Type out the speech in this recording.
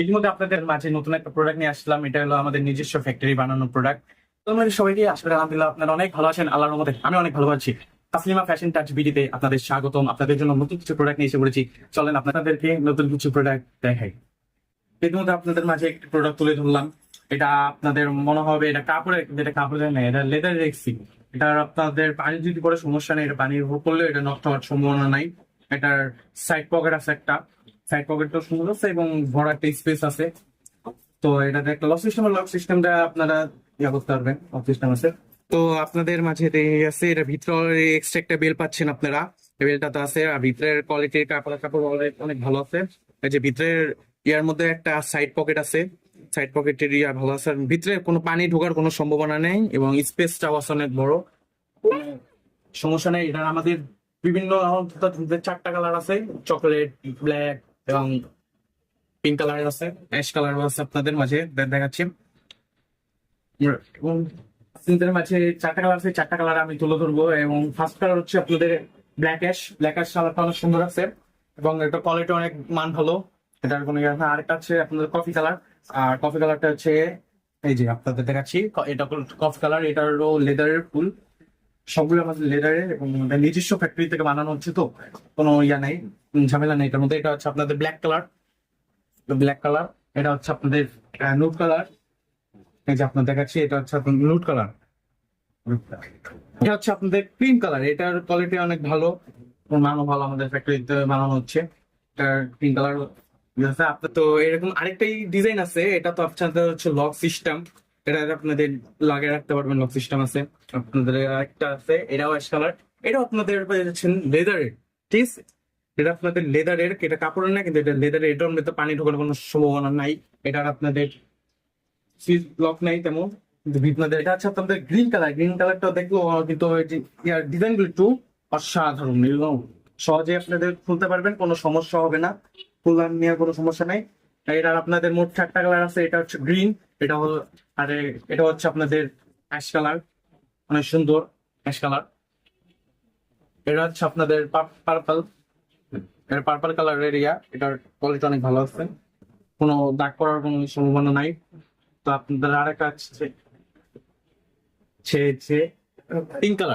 ইতিমধ্যে আপনাদের মাঝে নতুন একটা প্রোডাক্ট নিয়ে আসলাম। এটা হলো আমাদের নিজস্ব ফ্যাক্টরি বানানো প্রোডাক্ট। তো আমাদের সবাইকে আসলে আলহামদুলিল্লাহ আপনারা অনেক ভালো আছেন, আল্লাহর রহমতে আমি অনেক ভালো আছি। তাসলিমা ফ্যাশন টাচ বিডিতে আপনাদের স্বাগতম। আপনাদের জন্য নতুন কিছু প্রোডাক্ট নিয়ে এসে পড়েছি। চলেন আপনাদেরকে নতুন কিছু প্রোডাক্ট দেখাই। ইতিমধ্যে আপনাদের মাঝে একটি প্রোডাক্ট তুলে ধরলাম। এটা আপনাদের মনে হবে এটা কাপড়ের, কিন্তু এটা কাপড়ের না, এটা লেদার রেক্সি। এটা আপনাদের পানি যদি পরে সমস্যা নেই, এটা পানির উপর পড়লেও এটা নষ্ট হওয়ার সম্ভাবনা নাই। এটার সাইড পকেট আছে, একটা সাইড পকেটটা সুন্দর আছে এবং বড় একটা স্পেস আছে। তো এটাতে একটা লক সিস্টেমটা আপনারা করতে পারবেন, লক সিস্টেম আছে। তো আপনাদের মাঝে আছে এটা ভিতরে এক্সট্রা একটা বেল পাচ্ছেন আপনারা। বেলটা তো আছে, আর ভিতরের কোয়ালিটির কাপড় কাপড় অনেক অনেক ভালো আছে। এই যে ভিতরের ইয়ার মধ্যে একটা সাইড পকেট আছে, সাইড পকেটের ইয়া ভালো আছে। আর ভিতরে কোনো পানি ঢোকার কোনো সম্ভাবনা নেই এবং স্পেসটাও আছে অনেক বড়। কোনো সমস্যা নেই। এটা আমাদের বিভিন্ন চারটা কালার আছে, চকলেট, ব্ল্যাক এবং পিঙ্ক কালারের আছে, অ্যাশ কালার আছে। আপনাদের মাঝে দেখাচ্ছি। এবং আপনাদের মাঝে চারটা কালার আছে, চারটা কালার আমি তুলে ধরবো। এবং ফার্স্ট কালার হচ্ছে আপনাদের ব্ল্যাক অ্যাশ কালারটা অনেক সুন্দর আছে এবং এটা কোয়ালিটি অনেক মান ভালো। এটার কোনো ইয়ে না। আরেকটা হচ্ছে আপনাদের কফি কালার। আর কফি কালারটা হচ্ছে এই যে আপনাদের দেখাচ্ছি, এটা কফি কালার। এটারও লেদারের ফুল, সবগুলো আমাদের লেদারের এবং আমাদের নিজস্ব ফ্যাক্টরি থেকে বানানো হচ্ছে। তো কোনো ইয়া নাই, ঝামেলা নেই এটার মধ্যে। এটা হচ্ছে আপনাদের ব্ল্যাক কালার। এটা হচ্ছে আপনাদের নুড কালার। এই যে আপনার দেখাচ্ছি, এটা হচ্ছে আপনার নুড কালার। এটা হচ্ছে আপনাদের ক্রিম কালার। এটার কোয়ালিটি অনেক ভালো, মানও ভালো, আমাদের ফ্যাক্টরিতে বানানো হচ্ছে। এটার ক্রিম কালার আছে আপনার। তো এরকম আরেকটাই ডিজাইন আছে, এটা তো আপনাদের হচ্ছে লক সিস্টেম। এটা আপনাদের লাগিয়ে রাখতে পারবেন, লক সিস্টেম আছে। আপনাদের আরেকটা আছে, এটাও অ্যাশ কালার। এটাও আপনাদের পেয়ে যাচ্ছেন লেদারের, ঠিক আছে? এটা আপনাদের লেদারের, এটা কাপড়ের না, কিন্তু এটা লেদারের। এটার মধ্যে পানি ঢোকার কোনো সম্ভাবনা নাই। এটার আপনাদের সুইচ ব্লক নাই তেমন। কিন্তু আপনাদের এটা হচ্ছে আপনাদের গ্রিন কালার। গ্রিন কালারটা দেখলো, কিন্তু ইয়ার ডিজাইন গুলো একটু অসাধারণ এবং সহজে আপনাদের খুলতে পারবেন, কোনো সমস্যা হবে না। খুললাম নিয়ে কোনো সমস্যা নাই। এটার আপনাদের মোট চারটা কালার আছে। এটা হচ্ছে গ্রিন, এটা হল, আর এটা হচ্ছে আপনাদের অ্যাশ কালার, অনেক সুন্দর অ্যাশ কালার। এটা হচ্ছে আপনাদের পার্পল, এটা পার্পল কালার এরিয়া। এটার কোয়ালিটি অনেক ভালো আছে, কোনো দাগ পড়ার কোনো সম্ভাবনা নাই। তো আপনাদের আরেকটা আছে পিঙ্ক কালার।